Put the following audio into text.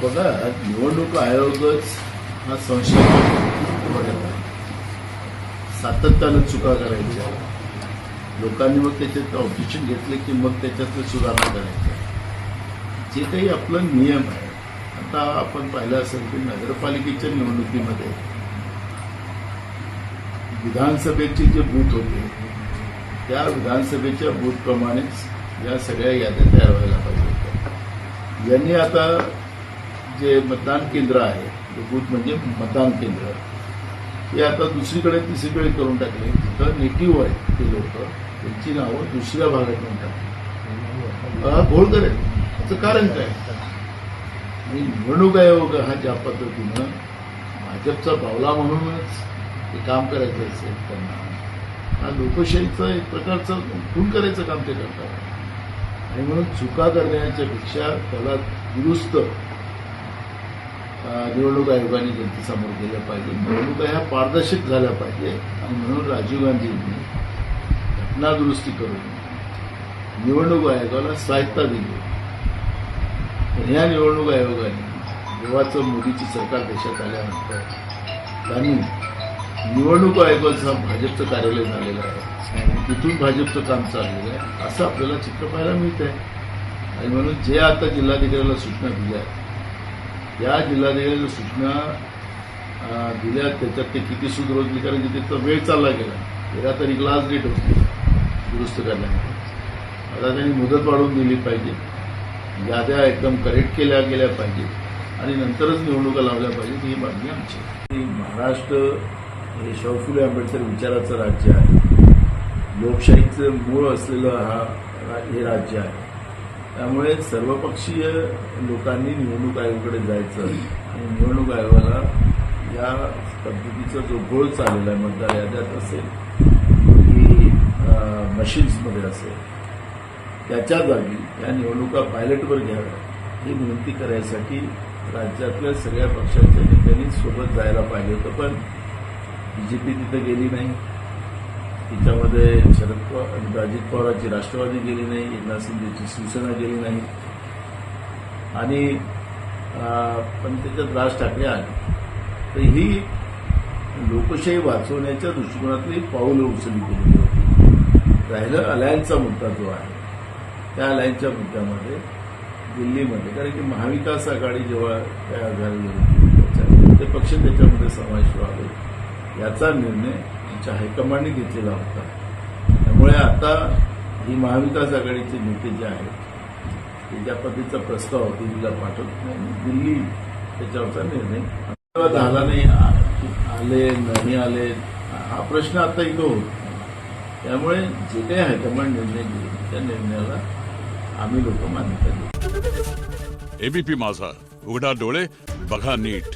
बघा, निवडणूक आयोगच हा संशय बघत आहे. सातत्यानं चुका करायच्या, लोकांनी मग त्याच्यात ऑब्जेक्शन घेतले की मग त्याच्यातलं सुधारणा करायच्या. जे काही आपलं नियम आहे, आता आपण पाहिलं असेल की नगरपालिकेच्या निवडणुकीमध्ये विधानसभेचे जे बूथ होते त्या विधानसभेच्या बूथप्रमाणेच या सगळ्या याद्या तयार व्हायला पाहिजे होत्या. यांनी आता जे मतदान केंद्र आहे, बूथ म्हणजे मतदान केंद्र, हे आता दुसरीकडे तिसरीकडे करून टाकले. तिथं नेटिव्ह आहेत ते लोक, त्यांची नावं दुसऱ्या भागात नेऊन टाकली. घोळ करेल याचं कारण काय? आणि निवडणूक आयोग हा ज्या पद्धतीनं भाजपचा बावला म्हणूनच ते काम करायचं असेल, त्यांना हा लोकशाहीचं एक प्रकारचं खून करायचं काम ते करतात. आणि म्हणून चुका करण्याच्या पेक्षा त्याला दुरुस्त निवडणूक आयोगाने जनतेसमोर केलं पाहिजे. निवडणुका ह्या पारदर्शक झाल्या पाहिजे. आणि म्हणून राजीव गांधींनी घटना दुरुस्ती करून निवडणूक आयोगाला स्वायत्ता दिली. पण ह्या निवडणूक आयोगाने जेव्हाचं मोदीची सरकार देशात आल्यानंतर त्यांनी निवडणूक आयोगाचं भाजपचं कार्यालय झालेलं आहे आणि तिथून भाजपचं काम चाललेलं आहे असं आपल्याला चित्र पाहायला मिळत आहे. आणि म्हणून जे आता जिल्हाधिकाऱ्याला सूचना दिल्या, या जिल्हाधिकाऱ्याच्या सूचना दिल्या त्याच्यात ते किती सुधारली, कारण की त्याचा वेळ चालला गेला. 13 तारीख लास्ट डेट होती दुरुस्त करण्यामध्ये. आता त्यांनी मुदत वाढवून दिली पाहिजे, याद्या एकदम करेक्ट केल्या गेल्या पाहिजेत आणि नंतरच निवडणुका लावल्या पाहिजेत, ही मागणी आमची. महाराष्ट्र हे शाहू फुले आंबेडकर विचाराचं राज्य आहे, लोकशाहीचं मूळ असलेलं हे राज्य आहे. त्यामुळे सर्वपक्षीय लोकांनी निवडणूक आयोगाकडे जायचं आणि निवडणूक आयोगाला या पद्धतीचा जो घोळ चाललेला आहे, मतदार याद्यात असेल की मशीन्समध्ये असेल, त्याच्या जागी या निवडणुका पायलटवर घ्याव्या ही विनंती करायसाठी राज्यातल्या सगळ्या पक्षांच्या नेत्यांनी सोबत जायला पाहिजे होतं. पण बीजेपी तिथं गेली नाही, तिच्यामध्ये शरद पवार अजित पवारांची राष्ट्रवादी गेली नाही, एकनाथ शिंदेची शिवसेना गेली नाही आणि पण त्याच्यात राज ठाकरे आले. तर ही लोकशाही वाचवण्याच्या दृष्टिकोनातली पाऊलं उचलली गेलेली होती. राहिलं अलायन्सचा मुद्दा जो आहे, त्या अलायन्सच्या मुद्द्यामध्ये दिल्लीमध्ये, कारण की महाविकास आघाडी जेव्हा तयार झाली होती ते पक्ष त्याच्यामध्ये समाविष्ट व्हावे याचा निर्णय आमच्या हायकमांडने घेतलेला होता. त्यामुळे आता ही महाविकास आघाडीचे नेते जे आहेत ते ज्या पद्धतीचा प्रस्ताव दिल्लीला पाठवत नाही, दिल्ली त्याच्यावरचा निर्णय झाला नाही, आले नाही आले हा प्रश्न आता इथं होत नाही. त्यामुळे जे काही हायकमांड निर्णय घेईल त्या निर्णयाला आम्ही लोक मान्यता देऊ. एबीपी माझा, उघडा डोळे बघा नीट.